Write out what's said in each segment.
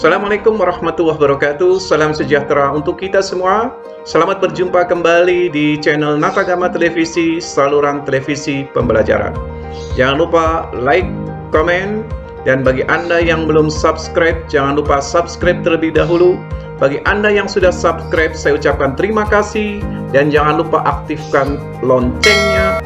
Assalamualaikum warahmatullahi wabarakatuh. Salam sejahtera untuk kita semua. Selamat berjumpa kembali di channel Natagama Televisi, saluran televisi pembelajaran. Jangan lupa like, komen, dan bagi Anda yang belum subscribe, jangan lupa subscribe terlebih dahulu. Bagi Anda yang sudah subscribe, saya ucapkan terima kasih. Dan jangan lupa aktifkan loncengnya,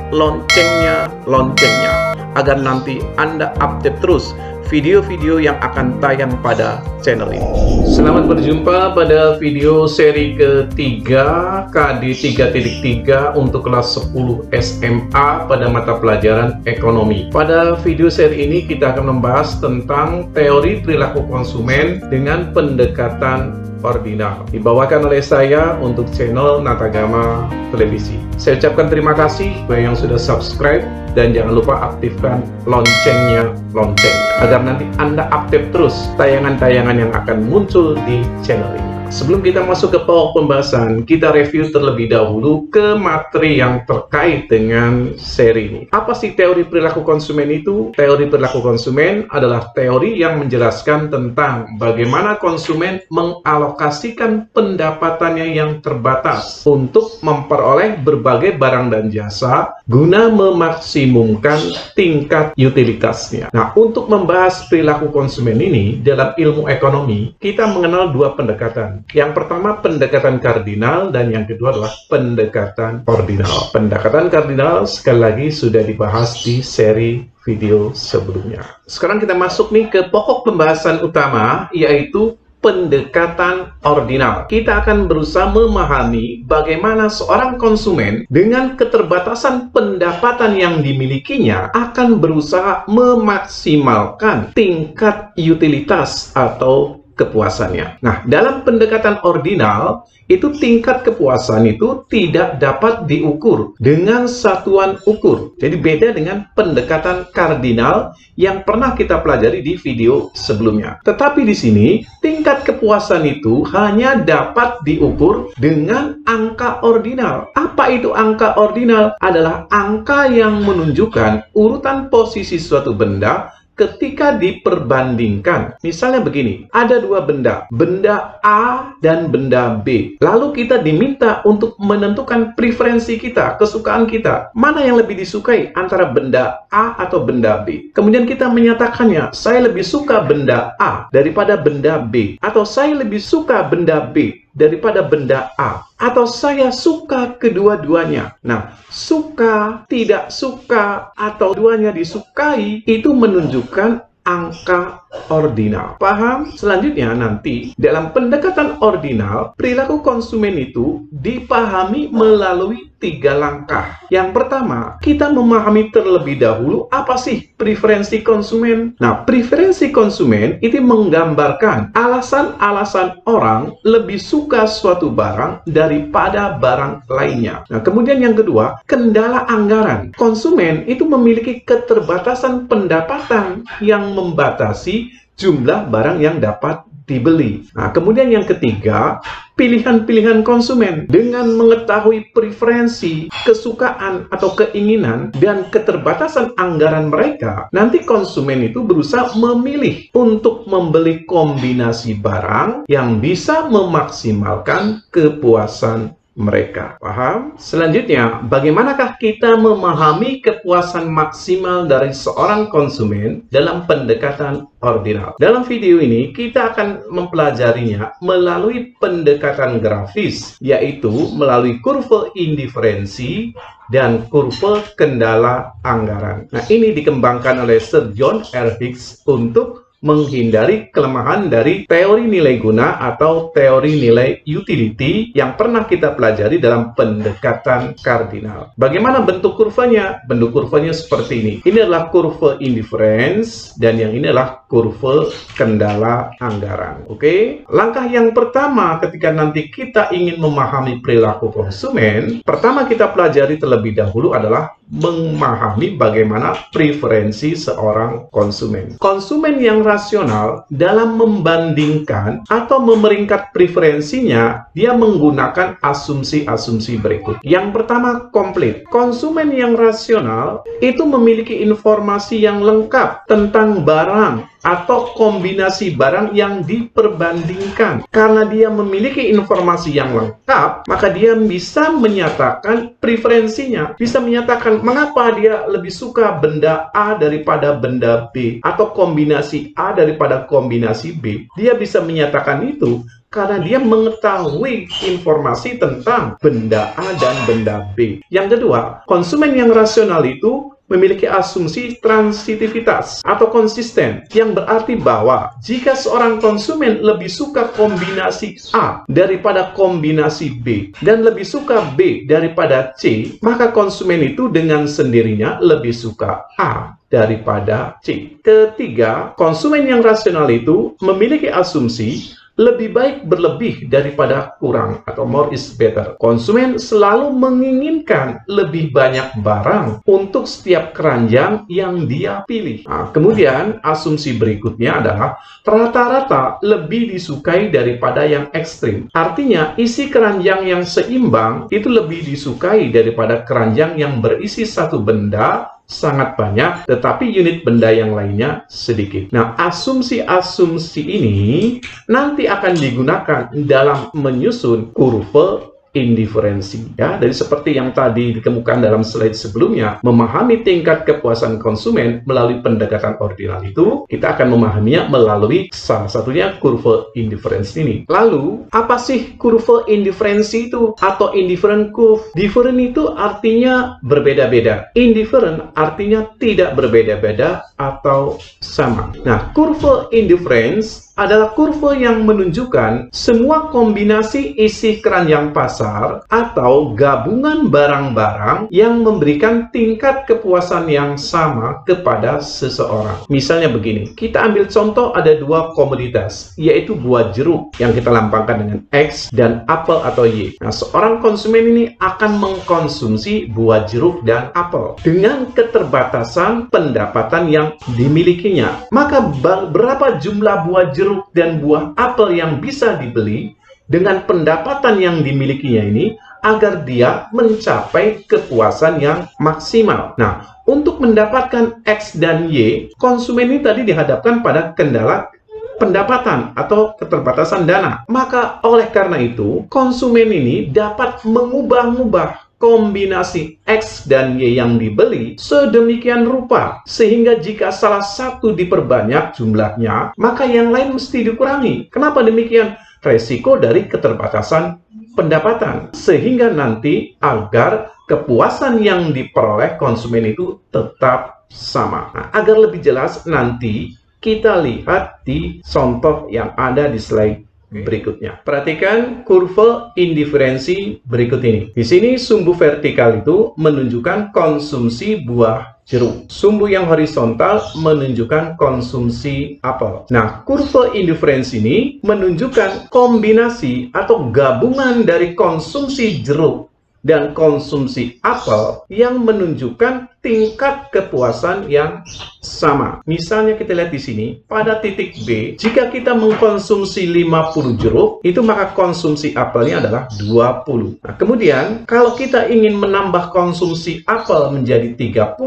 agar nanti Anda update terus video-video yang akan tayang pada channel ini. Selamat berjumpa pada video seri ketiga KD 3.3 untuk kelas 10 SMA pada mata pelajaran ekonomi. Pada video seri ini kita akan membahas tentang teori perilaku konsumen dengan pendekatan ordinal. Dibawakan oleh saya untuk channel Natagama Televisi. Saya ucapkan terima kasih bagi yang sudah subscribe dan jangan lupa aktifkan loncengnya agar nanti Anda update terus tayangan-tayangan yang akan muncul di channel ini. Sebelum kita masuk ke pokok pembahasan, kita review terlebih dahulu ke materi yang terkait dengan seri ini. Apa sih teori perilaku konsumen itu? Teori perilaku konsumen adalah teori yang menjelaskan tentang bagaimana konsumen mengalokasikan pendapatannya yang terbatas untuk memperoleh berbagai barang dan jasa guna memaksimumkan tingkat utilitasnya. Nah, untuk membahas perilaku konsumen ini dalam ilmu ekonomi, kita mengenal dua pendekatan. Yang pertama pendekatan kardinal dan yang kedua adalah pendekatan ordinal. Pendekatan kardinal sekali lagi sudah dibahas di seri video sebelumnya. Sekarang kita masuk nih ke pokok pembahasan utama, yaitu pendekatan ordinal. Kita akan berusaha memahami bagaimana seorang konsumen dengan keterbatasan pendapatan yang dimilikinya akan berusaha memaksimalkan tingkat utilitas atau kepuasannya. Nah, dalam pendekatan ordinal, itu tingkat kepuasan itu tidak dapat diukur dengan satuan ukur. Jadi beda dengan pendekatan kardinal yang pernah kita pelajari di video sebelumnya. Tetapi di sini, tingkat kepuasan itu hanya dapat diukur dengan angka ordinal. Apa itu angka ordinal? Adalah angka yang menunjukkan urutan posisi suatu benda ketika diperbandingkan. Misalnya begini, ada dua benda, benda A dan benda B. Lalu kita diminta untuk menentukan preferensi kita, kesukaan kita. Mana yang lebih disukai antara benda A atau benda B? Kemudian kita menyatakannya, saya lebih suka benda A daripada benda B. Atau saya lebih suka benda B daripada benda A. Atau saya suka kedua-duanya. Nah, suka, tidak suka, atau duanya disukai, itu menunjukkan angka ordinal. Paham? Selanjutnya nanti, dalam pendekatan ordinal, perilaku konsumen itu dipahami melalui 3 langkah. Yang pertama, kita memahami terlebih dahulu apa sih preferensi konsumen. Nah, preferensi konsumen itu menggambarkan alasan-alasan orang lebih suka suatu barang daripada barang lainnya. Nah, kemudian yang kedua, kendala anggaran. Konsumen itu memiliki keterbatasan pendapatan yang membatasi jumlah barang yang dapat dibeli. Nah, kemudian yang ketiga, pilihan-pilihan konsumen. Dengan mengetahui preferensi, kesukaan atau keinginan, dan keterbatasan anggaran mereka, nanti konsumen itu berusaha memilih untuk membeli kombinasi barang yang bisa memaksimalkan kepuasan mereka. Paham? Selanjutnya, bagaimanakah kita memahami kepuasan maksimal dari seorang konsumen dalam pendekatan ordinal? Dalam video ini, kita akan mempelajarinya melalui pendekatan grafis, yaitu melalui kurva indiferensi dan kurva kendala anggaran. Nah, ini dikembangkan oleh Sir John R. Hicks untuk menghindari kelemahan dari teori nilai guna atau teori nilai utility yang pernah kita pelajari dalam pendekatan kardinal. Bagaimana bentuk kurvanya? Bentuk kurvanya seperti ini. Ini adalah kurva indifference dan yang ini adalah kurva kendala anggaran. Oke? Langkah yang pertama ketika nanti kita ingin memahami perilaku konsumen, pertama kita pelajari terlebih dahulu adalah memahami bagaimana preferensi seorang konsumen. Konsumen yang rasional dalam membandingkan atau memeringkat preferensinya, dia menggunakan asumsi-asumsi berikut. Yang pertama, komplit. Konsumen yang rasional itu memiliki informasi yang lengkap tentang barang atau kombinasi barang yang diperbandingkan. Karena dia memiliki informasi yang lengkap, maka dia bisa menyatakan preferensinya, bisa menyatakan mengapa dia lebih suka benda A daripada benda B, atau kombinasi A daripada kombinasi B. Dia bisa menyatakan itu karena dia mengetahui informasi tentang benda A dan benda B. Yang kedua, konsumen yang rasional itu memiliki asumsi transitivitas atau konsisten, yang berarti bahwa jika seorang konsumen lebih suka kombinasi A daripada kombinasi B dan lebih suka B daripada C, maka konsumen itu dengan sendirinya lebih suka A daripada C. Ketiga, konsumen yang rasional itu memiliki asumsi lebih baik berlebih daripada kurang, atau more is better. Konsumen selalu menginginkan lebih banyak barang untuk setiap keranjang yang dia pilih. Nah, kemudian asumsi berikutnya adalah rata-rata lebih disukai daripada yang ekstrim. Artinya isi keranjang yang seimbang itu lebih disukai daripada keranjang yang berisi satu benda sangat banyak, tetapi unit benda yang lainnya sedikit. Nah, asumsi-asumsi ini nanti akan digunakan dalam menyusun kurva indiferensi. Ya, dari seperti yang tadi dikemukakan dalam slide sebelumnya, memahami tingkat kepuasan konsumen melalui pendekatan ordinal itu, kita akan memahaminya melalui salah satunya kurva indiferensi ini. Lalu, apa sih kurva indiferensi itu? Atau indifferent curve? Different itu artinya berbeda-beda. Indifferent artinya tidak berbeda-beda atau sama. Nah, kurva indifference adalah kurva yang menunjukkan semua kombinasi isi keranjang pasar atau gabungan barang-barang yang memberikan tingkat kepuasan yang sama kepada seseorang. Misalnya begini, kita ambil contoh ada dua komoditas, yaitu buah jeruk yang kita lambangkan dengan X dan apel atau Y. Nah, seorang konsumen ini akan mengkonsumsi buah jeruk dan apel dengan keterbatasan pendapatan yang dimilikinya. Maka berapa jumlah buah jeruk dan buah apel yang bisa dibeli dengan pendapatan yang dimilikinya ini agar dia mencapai kepuasan yang maksimal. Nah, untuk mendapatkan X dan Y, konsumen ini tadi dihadapkan pada kendala pendapatan atau keterbatasan dana. Maka oleh karena itu, konsumen ini dapat mengubah-ubah kombinasi X dan Y yang dibeli sedemikian rupa, sehingga jika salah satu diperbanyak jumlahnya, maka yang lain mesti dikurangi. Kenapa demikian? Resiko dari keterbatasan pendapatan. Sehingga nanti agar kepuasan yang diperoleh konsumen itu tetap sama. Nah, agar lebih jelas nanti kita lihat di contoh yang ada di slide berikutnya. Perhatikan kurva indiferensi berikut ini. Di sini sumbu vertikal itu menunjukkan konsumsi buah jeruk. Sumbu yang horizontal menunjukkan konsumsi apel. Nah, kurva indiferensi ini menunjukkan kombinasi atau gabungan dari konsumsi jeruk dan konsumsi apel yang menunjukkan tingkat kepuasan yang sama. Misalnya kita lihat di sini, pada titik B, jika kita mengkonsumsi 50 jeruk, itu maka konsumsi apelnya adalah 20. Nah, kemudian kalau kita ingin menambah konsumsi apel menjadi 30,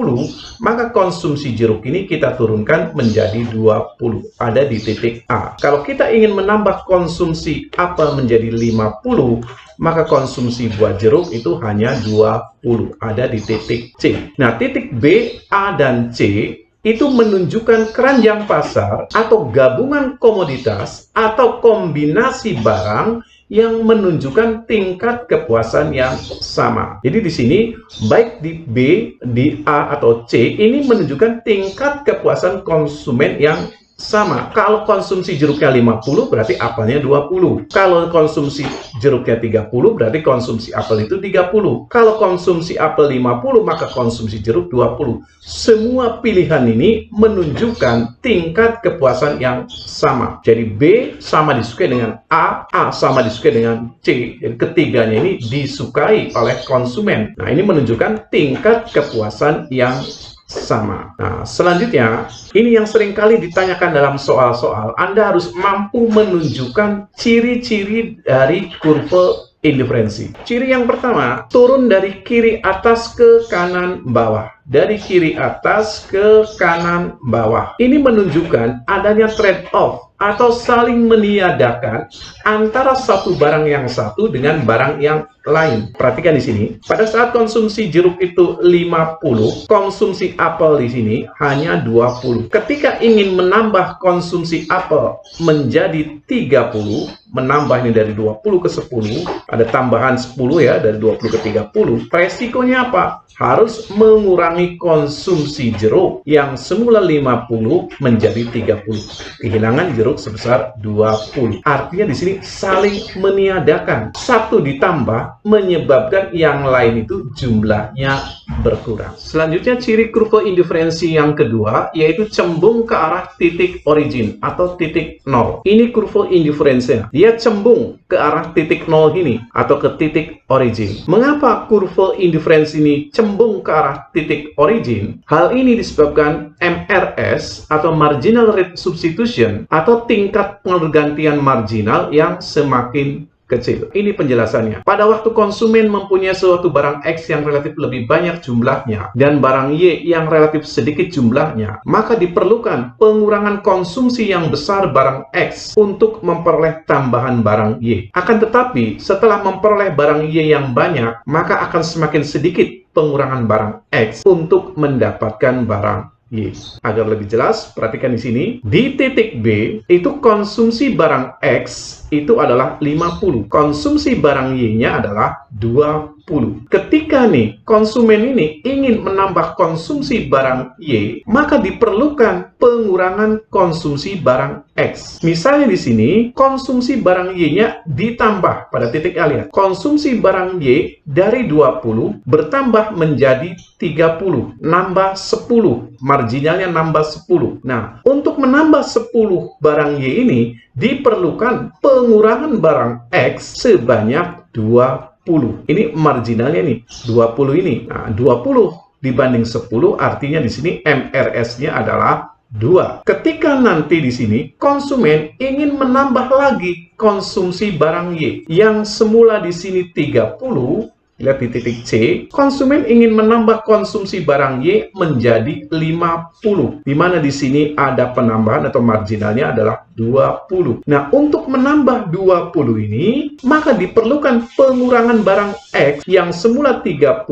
maka konsumsi jeruk ini kita turunkan menjadi 20. Ada di titik A. Kalau kita ingin menambah konsumsi apel menjadi 50, maka konsumsi buah jeruk itu hanya 20. Ada di titik C. Nah, titik B, A, dan C itu menunjukkan keranjang pasar atau gabungan komoditas atau kombinasi barang yang menunjukkan tingkat kepuasan yang sama. Jadi di sini baik di B, di A, atau C ini menunjukkan tingkat kepuasan konsumen yang sama. Kalau konsumsi jeruknya 50, berarti apelnya 20. Kalau konsumsi jeruknya 30, berarti konsumsi apel itu 30. Kalau konsumsi apel 50, maka konsumsi jeruk 20. Semua pilihan ini menunjukkan tingkat kepuasan yang sama. Jadi B sama disukai dengan A sama disukai dengan C. Jadi ketiganya ini disukai oleh konsumen. Nah, ini menunjukkan tingkat kepuasan yang sama. Nah, selanjutnya, ini yang seringkali ditanyakan dalam soal-soal. Anda harus mampu menunjukkan ciri-ciri dari kurva indiferensi. Ciri yang pertama, turun dari kiri atas ke kanan bawah. Dari kiri atas ke kanan bawah. Ini menunjukkan adanya trade-off atau saling meniadakan antara satu barang yang satu dengan barang yang lain. Perhatikan di sini, pada saat konsumsi jeruk itu 50, konsumsi apel di sini hanya 20. Ketika ingin menambah konsumsi apel menjadi 30, menambah ini dari 20 ke 10, ada tambahan 10 ya, dari 20 ke 30. Resikonya apa? Harus mengurangi konsumsi jeruk yang semula 50 menjadi 30. Kehilangan jeruk sebesar 20. Artinya di sini saling meniadakan. Satu ditambah menyebabkan yang lain itu jumlahnya berkurang. Selanjutnya ciri kurva indiferensi yang kedua yaitu cembung ke arah titik origin atau titik nol. Ini kurva indiferensinya. Dia cembung ke arah titik nol ini atau ke titik origin. Mengapa kurva indiferensi ini cembung ke arah titik origin? Hal ini disebabkan MRS atau marginal rate substitution atau tingkat pergantian marginal yang semakin kecil. Ini penjelasannya. Pada waktu konsumen mempunyai suatu barang X yang relatif lebih banyak jumlahnya dan barang Y yang relatif sedikit jumlahnya, maka diperlukan pengurangan konsumsi yang besar barang X untuk memperoleh tambahan barang Y. Akan tetapi, setelah memperoleh barang Y yang banyak, maka akan semakin sedikit pengurangan barang X untuk mendapatkan barang Y. Agar lebih jelas, perhatikan di sini. Di titik B, itu konsumsi barang X itu adalah 50. Konsumsi barang Y-nya adalah 20. Ketika nih, konsumen ini ingin menambah konsumsi barang Y, maka diperlukan pengurangan konsumsi barang X. Misalnya di sini, konsumsi barang Y-nya ditambah pada titik A, lihat. Konsumsi barang Y dari 20 bertambah menjadi 30. Nambah 10. Marginalnya nambah 10. Nah, untuk menambah 10 barang Y ini, diperlukan pengurangan barang X sebanyak 20. Ini marginalnya nih, 20 ini. Nah, 20 dibanding 10 artinya di sini MRS-nya adalah 2. Ketika nanti di sini konsumen ingin menambah lagi konsumsi barang Y yang semula di sini 30, lihat di titik C, konsumen ingin menambah konsumsi barang Y menjadi 50. Di mana di sini ada penambahan atau marginalnya adalah 20. Nah, untuk menambah 20 ini, maka diperlukan pengurangan barang X yang semula 30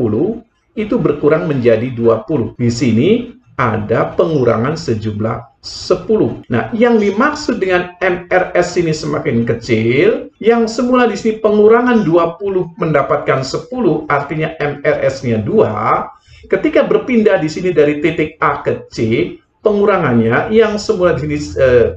itu berkurang menjadi 20. Di sini ada pengurangan sejumlah 10. Nah, yang dimaksud dengan MRS ini semakin kecil, yang semula di sini pengurangan 20 mendapatkan 10, artinya MRS-nya 2. Ketika berpindah di sini dari titik A ke C, pengurangannya yang semula di sini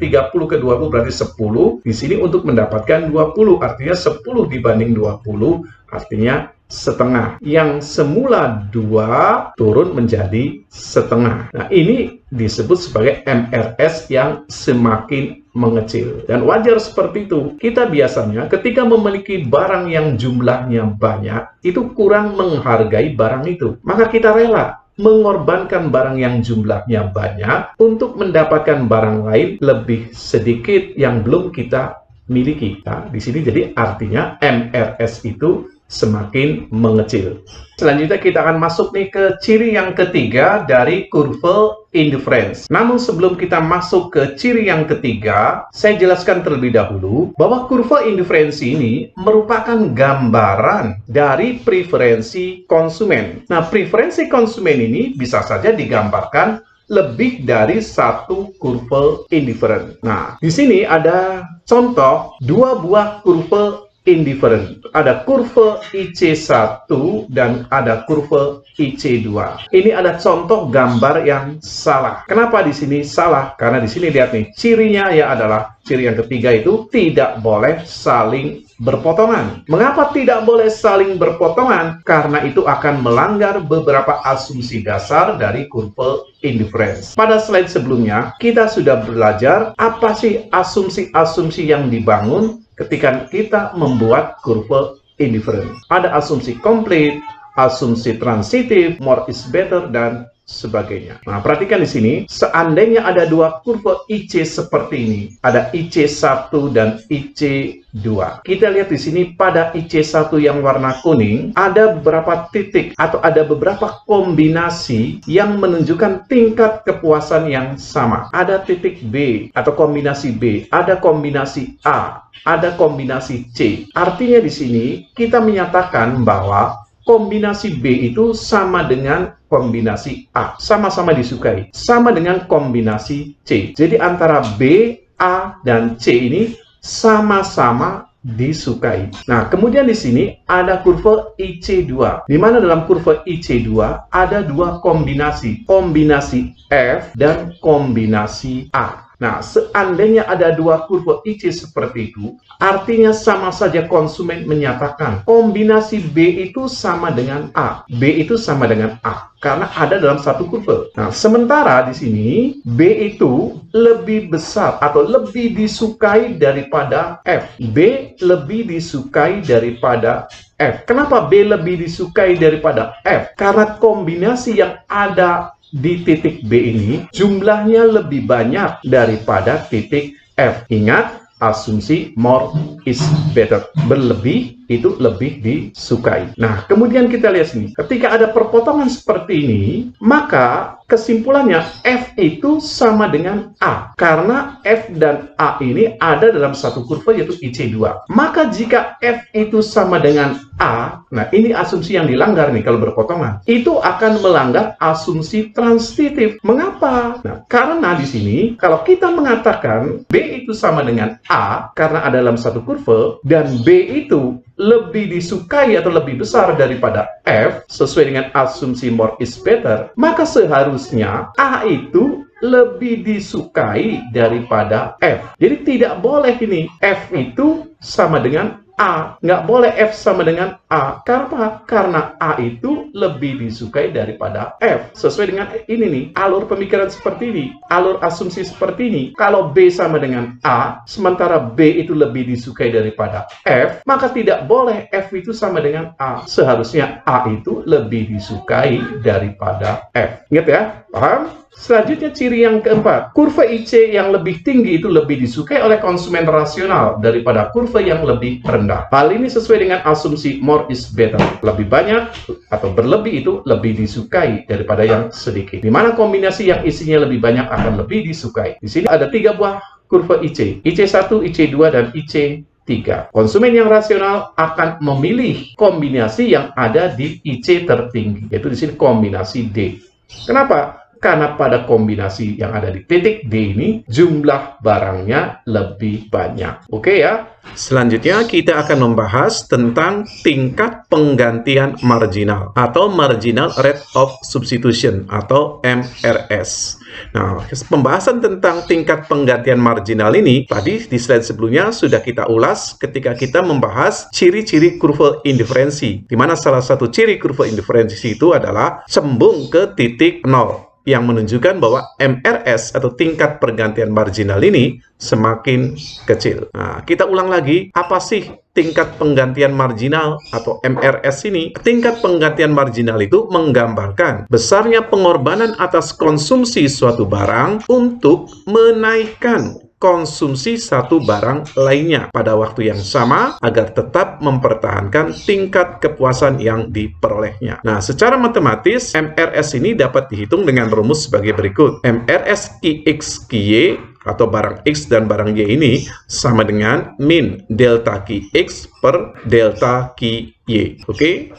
30 ke 20 berarti 10, di sini untuk mendapatkan 20, artinya 10 dibanding 20, artinya setengah. Yang semula 2 turun menjadi setengah. Nah, ini disebut sebagai MRS yang semakin mengecil. Dan wajar seperti itu. Kita biasanya ketika memiliki barang yang jumlahnya banyak, itu kurang menghargai barang itu. Maka kita rela mengorbankan barang yang jumlahnya banyak untuk mendapatkan barang lain lebih sedikit yang belum kita miliki. Nah, di sini jadi artinya MRS itu semakin mengecil. Selanjutnya kita akan masuk nih ke ciri yang ketiga dari kurva indifference. Namun sebelum kita masuk ke ciri yang ketiga, saya jelaskan terlebih dahulu bahwa kurva indiferensi ini merupakan gambaran dari preferensi konsumen. Nah, preferensi konsumen ini bisa saja digambarkan lebih dari satu kurva indifferent. Nah, di sini ada contoh dua buah kurva indifferent. Ada kurva IC1 dan ada kurva IC2. Ini ada contoh gambar yang salah. Kenapa di sini salah? Karena di sini lihat nih, cirinya ya adalah ciri yang ketiga itu tidak boleh saling berpotongan. Mengapa tidak boleh saling berpotongan? Karena itu akan melanggar beberapa asumsi dasar dari kurva indifference. Pada slide sebelumnya, kita sudah belajar apa sih asumsi-asumsi yang dibangun ketika kita membuat kurva indifferent. Ada asumsi complete, asumsi transitive, more is better, dan sebagainya. Nah, perhatikan di sini, seandainya ada dua kurva IC seperti ini, ada IC1 dan IC2. Kita lihat di sini pada IC1 yang warna kuning, ada beberapa titik atau ada beberapa kombinasi yang menunjukkan tingkat kepuasan yang sama. Ada titik B atau kombinasi B, ada kombinasi A, ada kombinasi C. Artinya di sini kita menyatakan bahwa kombinasi B itu sama dengan kombinasi A, sama-sama disukai, sama dengan kombinasi C. Jadi antara B, A, dan C ini sama-sama disukai. Nah, kemudian di sini ada kurva IC2, di mana dalam kurva IC2 ada dua kombinasi, kombinasi F dan kombinasi A. Nah, seandainya ada dua kurva IC seperti itu, artinya sama saja konsumen menyatakan kombinasi B itu sama dengan A, B itu sama dengan A, karena ada dalam satu kurva. Nah, sementara di sini B itu lebih besar atau lebih disukai daripada F. B lebih disukai daripada F. Kenapa B lebih disukai daripada F? Karena kombinasi yang ada di titik B ini jumlahnya lebih banyak daripada titik F. Ingat, asumsi more is better. Berlebih itu lebih disukai. Nah, kemudian kita lihat sini. Ketika ada perpotongan seperti ini, maka kesimpulannya F itu sama dengan A. Karena F dan A ini ada dalam satu kurva yaitu IC2. Maka jika F itu sama dengan A, nah ini asumsi yang dilanggar nih kalau berpotongan. Itu akan melanggar asumsi transitif. Mengapa? Nah, karena di sini kalau kita mengatakan B itu sama dengan A karena ada dalam satu kurva dan B itu lebih disukai atau lebih besar daripada F sesuai dengan asumsi more is better, maka seharusnya A itu lebih disukai daripada F. Jadi tidak boleh ini F itu sama dengan A, nggak boleh F sama dengan A. Karena A itu lebih disukai daripada F. Sesuai dengan ini nih, alur pemikiran seperti ini, alur asumsi seperti ini. Kalau B sama dengan A, sementara B itu lebih disukai daripada F, maka tidak boleh F itu sama dengan A. Seharusnya A itu lebih disukai daripada F. Ingat ya? Paham? Selanjutnya ciri yang keempat, kurva IC yang lebih tinggi itu lebih disukai oleh konsumen rasional daripada kurva yang lebih rendah. Hal ini sesuai dengan asumsi more is better. Lebih banyak atau berlebih itu lebih disukai daripada yang sedikit. Di mana kombinasi yang isinya lebih banyak akan lebih disukai. Di sini ada 3 buah kurva IC, IC1, IC2, dan IC3. Konsumen yang rasional akan memilih kombinasi yang ada di IC tertinggi, yaitu di sini kombinasi D. Kenapa? Karena pada kombinasi yang ada di titik D ini, jumlah barangnya lebih banyak. Oke ya? Selanjutnya kita akan membahas tentang tingkat penggantian marginal atau marginal rate of substitution atau MRS. Nah, pembahasan tentang tingkat penggantian marginal ini tadi di slide sebelumnya sudah kita ulas ketika kita membahas ciri-ciri kurva indiferensi, di mana salah satu ciri kurva indiferensi itu adalah cembung ke titik 0. Yang menunjukkan bahwa MRS atau tingkat pergantian marginal ini semakin kecil. Nah, kita ulang lagi, apa sih tingkat penggantian marginal atau MRS ini? Tingkat penggantian marginal itu menggambarkan besarnya pengorbanan atas konsumsi suatu barang untuk menaikkan konsumsi satu barang lainnya pada waktu yang sama agar tetap mempertahankan tingkat kepuasan yang diperolehnya. Nah, secara matematis MRS ini dapat dihitung dengan rumus sebagai berikut. MRS QX QY atau barang X dan barang Y ini sama dengan min delta Q X per delta Q Y. Oke,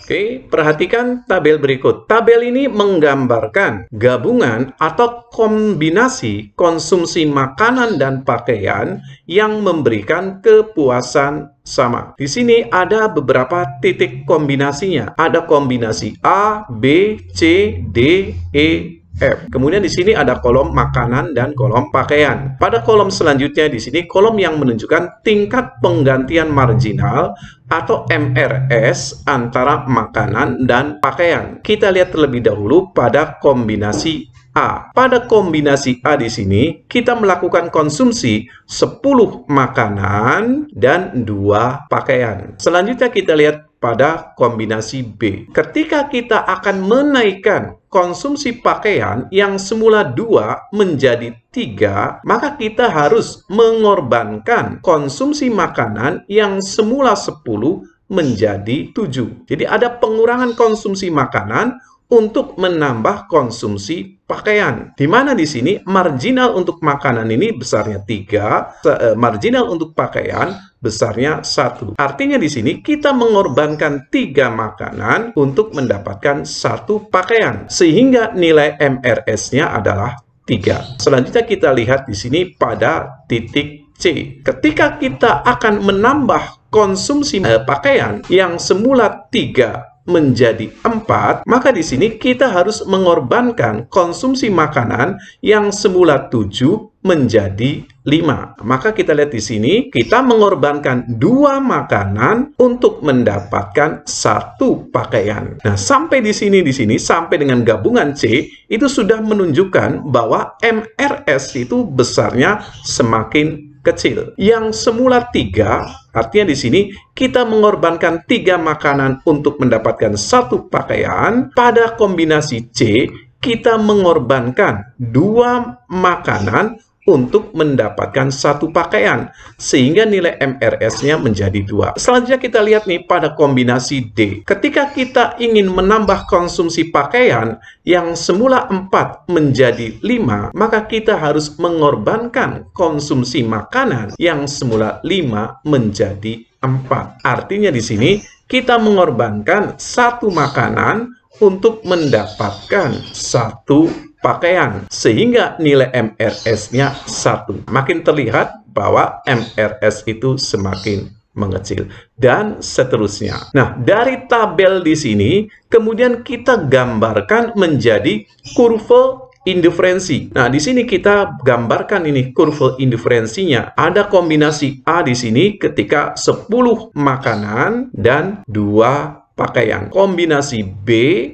perhatikan tabel berikut. Tabel ini menggambarkan gabungan atau kombinasi konsumsi makanan dan pakaian yang memberikan kepuasan sama. Di sini ada beberapa titik kombinasinya. Ada kombinasi A, B, C, D, E, F. Kemudian di sini ada kolom makanan dan kolom pakaian. Pada kolom selanjutnya di sini kolom yang menunjukkan tingkat penggantian marginal atau MRS antara makanan dan pakaian. Kita lihat terlebih dahulu pada kombinasi A. Pada kombinasi A di sini kita melakukan konsumsi 10 makanan dan 2 pakaian. Selanjutnya kita lihat pada kombinasi B. Ketika kita akan menaikkan konsumsi pakaian yang semula 2 menjadi 3, maka kita harus mengorbankan konsumsi makanan yang semula 10 menjadi 7. Jadi ada pengurangan konsumsi makanan untuk menambah konsumsi pakaian. Di mana di sini marginal untuk makanan ini besarnya 3, marginal untuk pakaian besarnya 1. Artinya di sini kita mengorbankan 3 makanan untuk mendapatkan 1 pakaian. Sehingga nilai MRS-nya adalah 3. Selanjutnya kita lihat di sini pada titik C. Ketika kita akan menambah konsumsi pakaian yang semula 3 menjadi 4, maka di sini kita harus mengorbankan konsumsi makanan yang semula 7 menjadi 5. Maka kita lihat di sini kita mengorbankan 2 makanan untuk mendapatkan 1 pakaian. Nah, sampai di sini sampai dengan gabungan C itu sudah menunjukkan bahwa MRS itu besarnya semakin kecil. Yang semula 3, artinya di sini kita mengorbankan 3 makanan untuk mendapatkan 1 pakaian. Pada kombinasi C, kita mengorbankan 2 makanan untuk mendapatkan 1 pakaian, sehingga nilai MRS-nya menjadi 2. Selanjutnya kita lihat nih pada kombinasi D. Ketika kita ingin menambah konsumsi pakaian yang semula 4 menjadi 5, maka kita harus mengorbankan konsumsi makanan yang semula 5 menjadi 4. Artinya di sini kita mengorbankan 1 makanan untuk mendapatkan 1 pakaian, sehingga nilai MRS-nya 1. Makin terlihat bahwa MRS itu semakin mengecil, dan seterusnya. Nah, dari tabel di sini, kemudian kita gambarkan menjadi kurva indiferensi. Nah, di sini kita gambarkan ini kurva indiferensinya. Ada kombinasi A di sini ketika 10 makanan dan 2 pakaian. Kombinasi B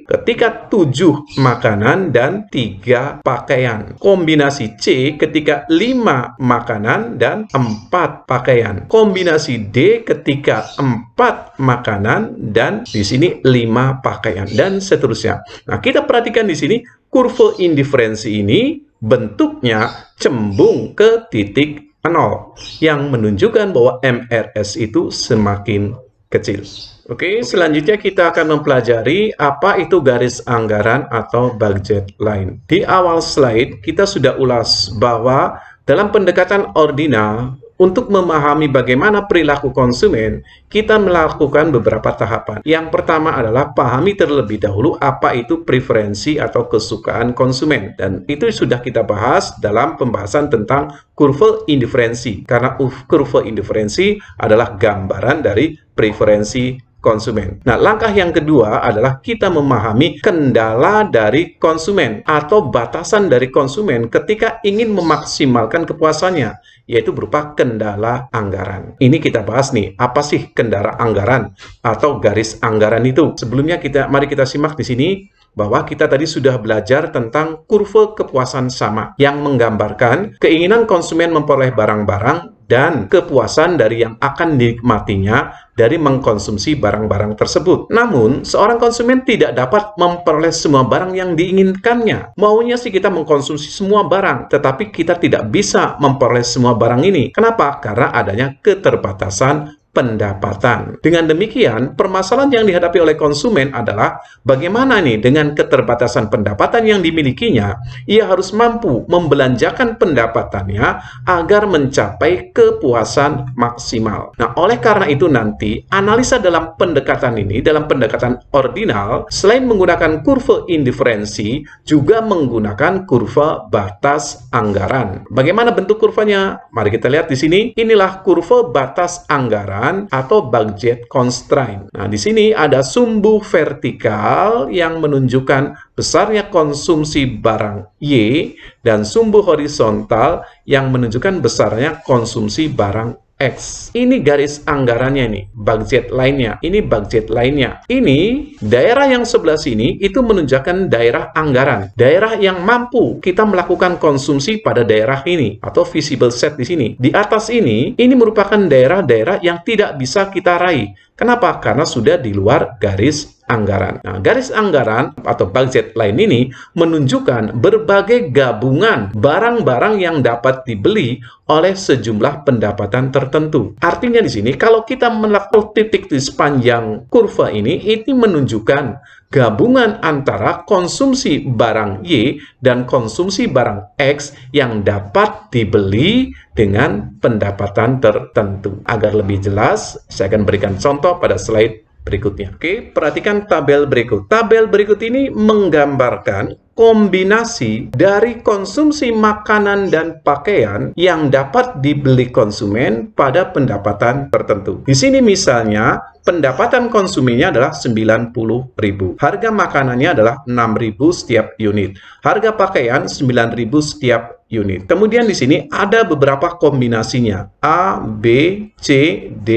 ketika 7 makanan dan 3 pakaian. Kombinasi C ketika 5 makanan dan 4 pakaian. Kombinasi D ketika 4 makanan dan di sini 5 pakaian, dan seterusnya. Nah, kita perhatikan di sini kurva indiferensi ini bentuknya cembung ke titik 0 yang menunjukkan bahwa MRS itu semakin kecil. Oke, selanjutnya kita akan mempelajari apa itu garis anggaran atau budget line. Di awal slide kita sudah ulas bahwa dalam pendekatan ordinal, untuk memahami bagaimana perilaku konsumen, kita melakukan beberapa tahapan. Yang pertama adalah pahami terlebih dahulu apa itu preferensi atau kesukaan konsumen. Dan itu sudah kita bahas dalam pembahasan tentang kurva indiferensi. Karena kurva indiferensi adalah gambaran dari preferensi konsumen. Nah, langkah yang kedua adalah kita memahami kendala dari konsumen atau batasan dari konsumen ketika ingin memaksimalkan kepuasannya, yaitu berupa kendala anggaran. Ini kita bahas nih, apa sih kendala anggaran atau garis anggaran itu? Sebelumnya mari kita simak di sini bahwa kita tadi sudah belajar tentang kurva kepuasan sama yang menggambarkan keinginan konsumen memperoleh barang-barang dan kepuasan dari yang akan dinikmatinya dari mengkonsumsi barang-barang tersebut. Namun, seorang konsumen tidak dapat memperoleh semua barang yang diinginkannya. Maunya sih kita mengkonsumsi semua barang, tetapi kita tidak bisa memperoleh semua barang ini. Kenapa? Karena adanya keterbatasan pendapatan. Dengan demikian, permasalahan yang dihadapi oleh konsumen adalah bagaimana nih dengan keterbatasan pendapatan yang dimilikinya, ia harus mampu membelanjakan pendapatannya agar mencapai kepuasan maksimal. Nah, oleh karena itu nanti, analisa dalam pendekatan ini, dalam pendekatan ordinal, selain menggunakan kurva indiferensi, juga menggunakan kurva batas anggaran. Bagaimana bentuk kurvanya? Mari kita lihat di sini. Inilah kurva batas anggaran atau budget constraint. Nah, di sini ada sumbu vertikal yang menunjukkan besarnya konsumsi barang Y dan sumbu horizontal yang menunjukkan besarnya konsumsi barang X. Ini garis anggarannya nih, budget lainnya. Ini budget lainnya. Ini daerah yang sebelah sini itu menunjukkan daerah anggaran. Daerah yang mampu kita melakukan konsumsi pada daerah ini atau visible set di sini. Di atas ini merupakan daerah-daerah yang tidak bisa kita raih. Kenapa? Karena sudah di luar garis anggaran. Nah, garis anggaran atau budget line ini menunjukkan berbagai gabungan barang-barang yang dapat dibeli oleh sejumlah pendapatan tertentu. Artinya di sini kalau kita melakukan titik di sepanjang kurva ini menunjukkan gabungan antara konsumsi barang Y dan konsumsi barang X yang dapat dibeli dengan pendapatan tertentu. Agar lebih jelas, saya akan berikan contoh pada slide berikutnya. Oke, perhatikan tabel berikut. Tabel berikut ini menggambarkan kombinasi dari konsumsi makanan dan pakaian yang dapat dibeli konsumen pada pendapatan tertentu. Di sini misalnya pendapatan konsumennya adalah 90.000. Harga makanannya adalah 6.000 setiap unit. Harga pakaian 9.000 setiap unit. Kemudian di sini ada beberapa kombinasinya. A, B, C, D,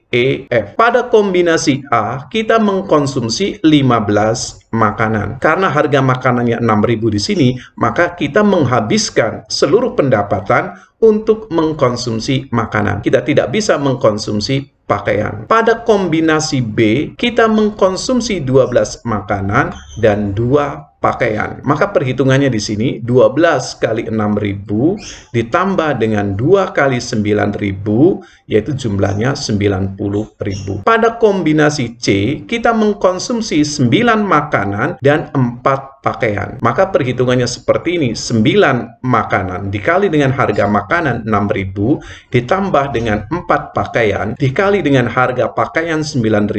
E, F. Pada kombinasi A, kita mengkonsumsi 15 makanan. Karena harga makanannya 6.000 di sini, maka kita menghabiskan seluruh pendapatan untuk mengkonsumsi makanan. Kita tidak bisa mengkonsumsi pakaian. Pada kombinasi B, kita mengkonsumsi 12 makanan dan 2 pakaian. Maka perhitungannya di sini 12 kali 6.000 ditambah dengan 2 kali 9.000 yaitu jumlahnya 90.000. Pada kombinasi C, kita mengkonsumsi 9 makanan dan 4 pakaian. Maka perhitungannya seperti ini, 9 makanan dikali dengan harga makanan 6.000 ditambah dengan 4 pakaian dikali dengan harga pakaian 9.000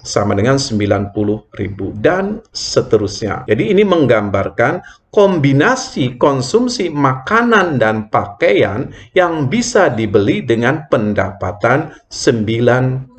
sama dengan 90.000 dan seterusnya. Jadi ini menggambarkan kombinasi konsumsi makanan dan pakaian yang bisa dibeli dengan pendapatan 90.000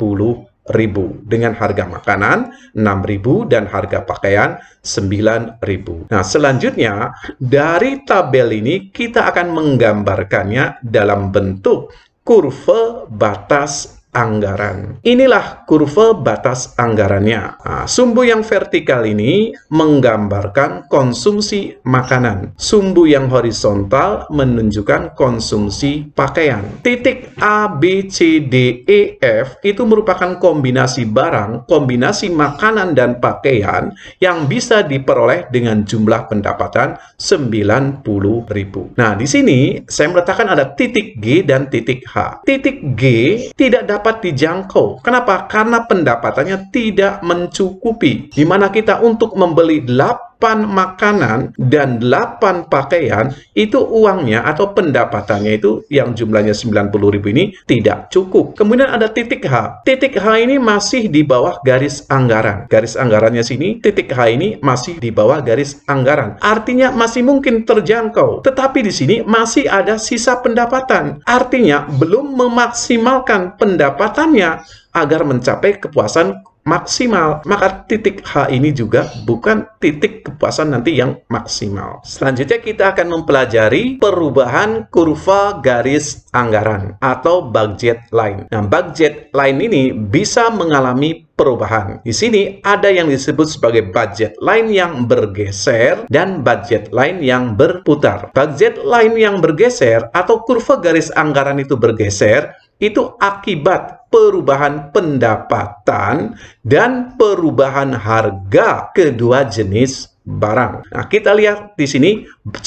dengan harga makanan 6.000 dan harga pakaian 9.000. Nah, selanjutnya dari tabel ini kita akan menggambarkannya dalam bentuk kurva batas anggaran. Inilah kurva batas anggarannya. Nah, sumbu yang vertikal ini menggambarkan konsumsi makanan. Sumbu yang horizontal menunjukkan konsumsi pakaian. Titik A, B, C, D, E, F itu merupakan kombinasi barang, kombinasi makanan dan pakaian yang bisa diperoleh dengan jumlah pendapatan 90.000. Nah, di sini saya meletakkan ada titik G dan titik H. Titik G tidak dapat dijangkau. Kenapa? Karena pendapatannya tidak mencukupi. Di mana kita untuk membeli 8 makanan dan 8 pakaian, itu uangnya atau pendapatannya itu yang jumlahnya 90.000 ini tidak cukup. Kemudian ada titik H. Titik H ini masih di bawah garis anggaran. Garis anggarannya sini, titik H ini masih di bawah garis anggaran. Artinya masih mungkin terjangkau. Tetapi di sini masih ada sisa pendapatan. Artinya belum memaksimalkan pendapatannya agar mencapai kepuasan maksimal. Maka titik H ini juga bukan titik kepuasan nanti yang maksimal. Selanjutnya kita akan mempelajari perubahan kurva garis anggaran atau budget line. Nah, budget line ini bisa mengalami perubahan. Di sini ada yang disebut sebagai budget line yang bergeser dan budget line yang berputar. Budget line yang bergeser atau kurva garis anggaran itu bergeser itu akibat perubahan pendapatan dan perubahan harga kedua jenis barang. Nah, kita lihat di sini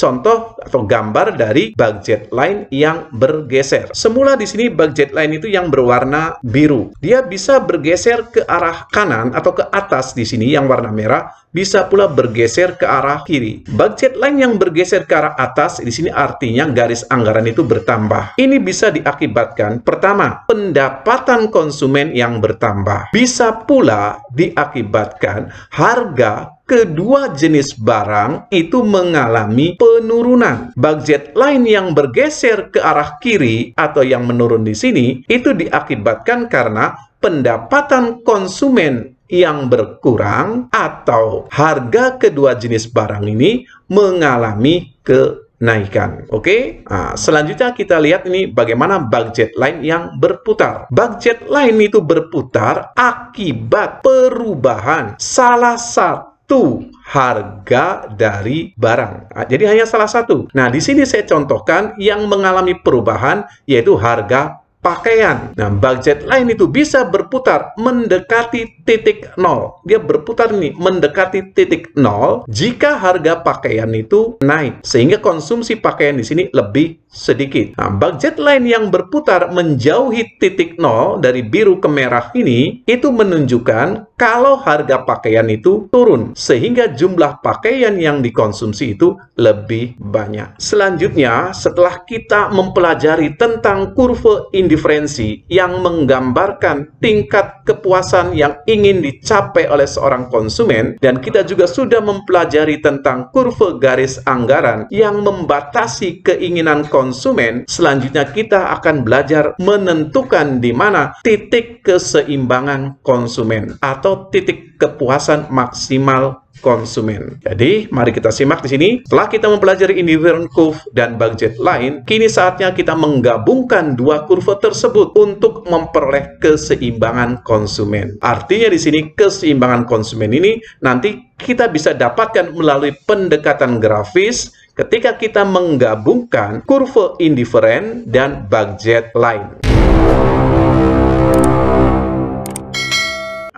contoh atau gambar dari budget line yang bergeser. Semula di sini budget line itu yang berwarna biru. Dia bisa bergeser ke arah kanan atau ke atas di sini yang warna merah, bisa pula bergeser ke arah kiri. Budget line yang bergeser ke arah atas di sini artinya garis anggaran itu bertambah. Ini bisa diakibatkan pertama, pendapatan konsumen yang bertambah. Bisa pula diakibatkan harga kedua jenis barang itu mengalami penurunan. Budget line yang bergeser ke arah kiri atau yang menurun di sini itu diakibatkan karena pendapatan konsumen yang berkurang atau harga kedua jenis barang ini mengalami kenaikan. Oke, nah, selanjutnya kita lihat ini bagaimana budget line yang berputar. Budget line itu berputar akibat perubahan salah satu harga dari barang. Nah, jadi hanya salah satu. Nah, di sini saya contohkan yang mengalami perubahan yaitu harga pakaian. Nah, budget line itu bisa berputar mendekati titik nol. Dia berputar ini mendekati titik nol jika harga pakaian itu naik, sehingga konsumsi pakaian di sini lebih sedikit. Nah, budget line yang berputar menjauhi titik nol dari biru ke merah ini itu menunjukkan kalau harga pakaian itu turun, sehingga jumlah pakaian yang dikonsumsi itu lebih banyak. Selanjutnya, setelah kita mempelajari tentang kurva indiferensi yang menggambarkan tingkat kepuasan yang ingin dicapai oleh seorang konsumen, dan kita juga sudah mempelajari tentang kurva garis anggaran yang membatasi keinginan konsumen, selanjutnya kita akan belajar menentukan di mana titik keseimbangan konsumen atau titik kepuasan maksimal konsumen. Jadi, mari kita simak di sini. Setelah kita mempelajari indifferent curve dan budget line, kini saatnya kita menggabungkan dua kurva tersebut untuk memperoleh keseimbangan konsumen. Artinya di sini keseimbangan konsumen ini nanti kita bisa dapatkan melalui pendekatan grafis ketika kita menggabungkan kurva indifferent dan budget line.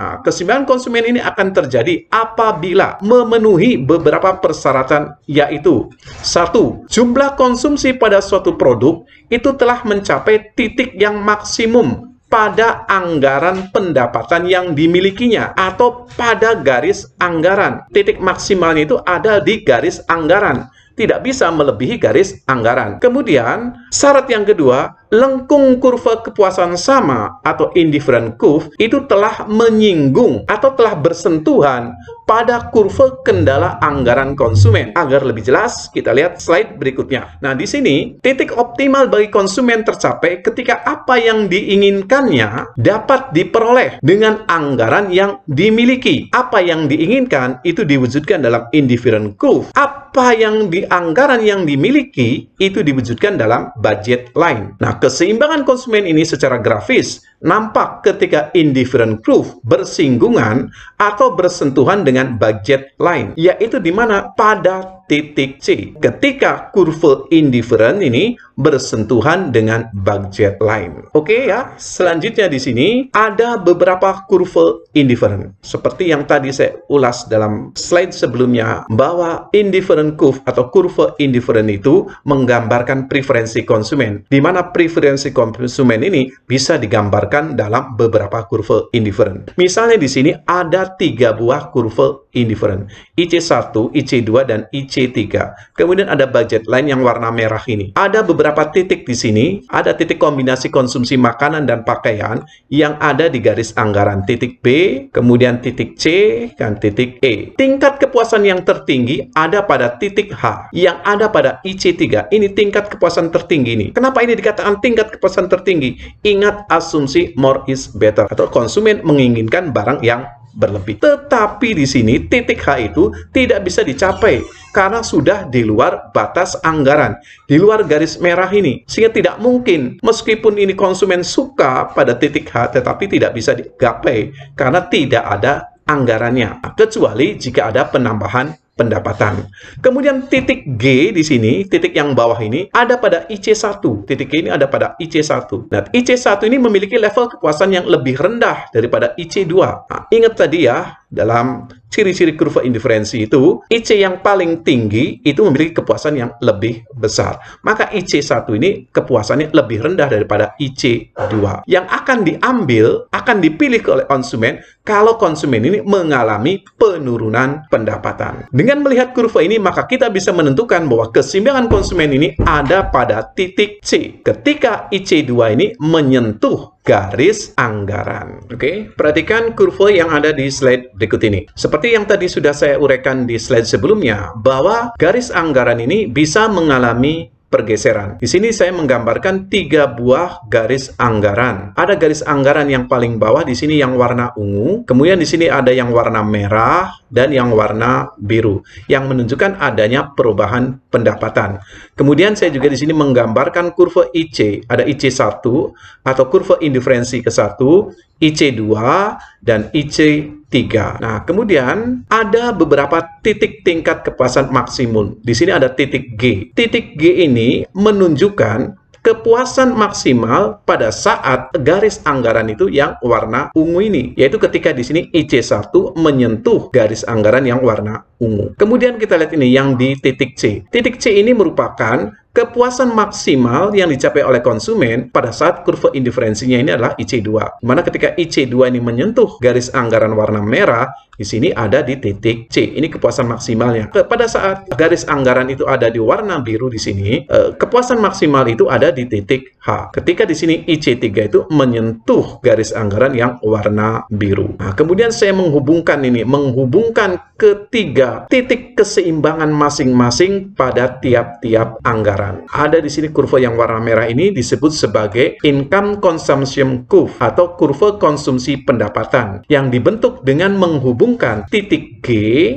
Nah, keseimbangan konsumen ini akan terjadi apabila memenuhi beberapa persyaratan, yaitu 1. Jumlah konsumsi pada suatu produk itu telah mencapai titik yang maksimum pada anggaran pendapatan yang dimilikinya atau pada garis anggaran. Titik maksimalnya itu ada di garis anggaran, tidak bisa melebihi garis anggaran. Kemudian, syarat yang kedua, lengkung kurva kepuasan sama atau indifferent curve itu telah menyinggung atau telah bersentuhan pada kurva kendala anggaran konsumen. Agar lebih jelas, kita lihat slide berikutnya. Nah, di sini titik optimal bagi konsumen tercapai ketika apa yang diinginkannya dapat diperoleh dengan anggaran yang dimiliki. Apa yang diinginkan itu diwujudkan dalam indifferent curve. Apa yang di anggaran yang dimiliki itu diwujudkan dalam budget line. Nah, keseimbangan konsumen ini secara grafis nampak ketika indifferent curve bersinggungan atau bersentuhan dengan budget line, yaitu di mana pada titik C. Ketika kurva indifferent ini bersentuhan dengan budget line. Oke ya, selanjutnya di sini ada beberapa kurva indifferent. Seperti yang tadi saya ulas dalam slide sebelumnya, bahwa indifferent curve atau kurva indifferent itu menggambarkan preferensi konsumen, di mana preferensi konsumen ini bisa digambarkan dalam beberapa kurva indifferent. Misalnya di sini ada 3 buah kurva indifferent, IC1, IC2, dan IC3. Kemudian ada budget line yang warna merah ini. Ada beberapa titik di sini, ada titik kombinasi konsumsi makanan dan pakaian yang ada di garis anggaran. Titik B, kemudian titik C, dan titik E. Tingkat kepuasan yang tertinggi ada pada titik H, yang ada pada IC3. Ini tingkat kepuasan tertinggi ini. Kenapa ini dikatakan tingkat kepuasan tertinggi? Ingat asumsi more is better, atau konsumen menginginkan barang yang berlebih. Tetapi di sini titik H itu tidak bisa dicapai karena sudah di luar batas anggaran, di luar garis merah ini, sehingga tidak mungkin, meskipun ini konsumen suka pada titik H, tetapi tidak bisa digapai karena tidak ada anggarannya, kecuali jika ada penambahan pendapatan. Kemudian titik G di sini, titik yang bawah ini ada pada IC1. Titik G ini ada pada IC1. Nah, IC1 ini memiliki level kepuasan yang lebih rendah daripada IC2. Nah, ingat tadi ya, dalam ciri-ciri kurva indiferensi itu, IC yang paling tinggi itu memiliki kepuasan yang lebih besar. Maka IC1 ini kepuasannya lebih rendah daripada IC2. Yang akan diambil, akan dipilih oleh konsumen kalau konsumen ini mengalami penurunan pendapatan. Dengan melihat kurva ini, maka kita bisa menentukan bahwa keseimbangan konsumen ini ada pada titik C. Ketika IC2 ini menyentuh garis anggaran. Oke, perhatikan kurva yang ada di slide berikut ini. Seperti yang tadi sudah saya uraikan di slide sebelumnya, bahwa garis anggaran ini bisa mengalami pergeseran. Di sini saya menggambarkan 3 buah garis anggaran. Ada garis anggaran yang paling bawah di sini yang warna ungu, kemudian di sini ada yang warna merah dan yang warna biru yang menunjukkan adanya perubahan pendapatan. Kemudian saya juga di sini menggambarkan kurva IC, ada IC1 atau kurva indiferensi ke-1, IC2 dan IC3. Nah, kemudian ada beberapa titik tingkat kepuasan maksimum. Di sini ada titik G. Titik G ini menunjukkan kepuasan maksimal pada saat garis anggaran itu yang warna ungu ini, yaitu ketika di sini IC1 menyentuh garis anggaran yang warna ungu. Kemudian kita lihat ini yang di titik C. Titik C ini merupakan kepuasan maksimal yang dicapai oleh konsumen pada saat kurva indiferensinya ini adalah IC2. Dimana ketika IC2 ini menyentuh garis anggaran warna merah, di sini ada di titik C. Ini kepuasan maksimalnya. Pada saat garis anggaran itu ada di warna biru di sini, kepuasan maksimal itu ada di titik H. Ketika di sini IC3 itu menyentuh garis anggaran yang warna biru. Nah, kemudian saya menghubungkan ketiga titik keseimbangan masing-masing pada tiap-tiap anggaran. Ada di sini kurva yang warna merah ini disebut sebagai income consumption curve atau kurva konsumsi pendapatan yang dibentuk dengan menghubungkan titik G,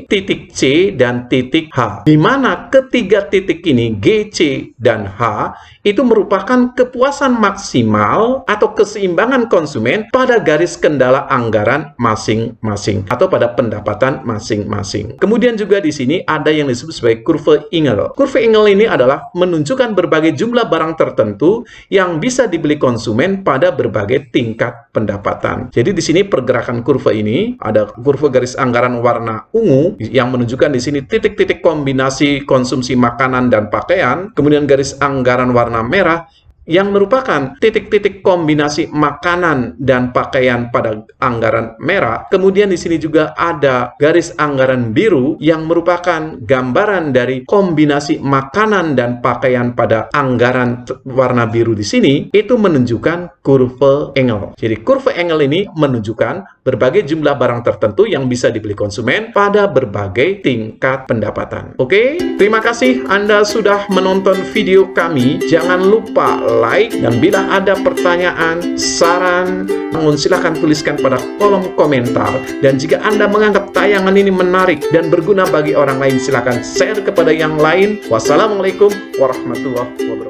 titik C, dan titik H. Di mana ketiga titik ini G, C, dan H itu merupakan kepuasan maksimal atau keseimbangan konsumen pada garis kendala anggaran masing-masing atau pada pendapatan masing-masing. Kemudian juga di sini ada yang disebut sebagai kurva Engel. Kurva Engel ini adalah menunjukkan berbagai jumlah barang tertentu yang bisa dibeli konsumen pada berbagai tingkat pendapatan. Jadi di sini pergerakan kurva ini ada kurva garis anggaran warna ungu yang menunjukkan di sini titik-titik kombinasi konsumsi makanan dan pakaian, kemudian garis anggaran warna merah yang merupakan titik-titik kombinasi makanan dan pakaian pada anggaran merah. Kemudian di sini juga ada garis anggaran biru yang merupakan gambaran dari kombinasi makanan dan pakaian pada anggaran warna biru di sini. Itu menunjukkan kurva Engel. Jadi kurva Engel ini menunjukkan berbagai jumlah barang tertentu yang bisa dibeli konsumen pada berbagai tingkat pendapatan. Oke, terima kasih Anda sudah menonton video kami. Jangan lupa like, dan bila ada pertanyaan, saran, silahkan tuliskan pada kolom komentar. Dan jika Anda menganggap tayangan ini menarik dan berguna bagi orang lain, silahkan share kepada yang lain. Wassalamualaikum warahmatullahi wabarakatuh.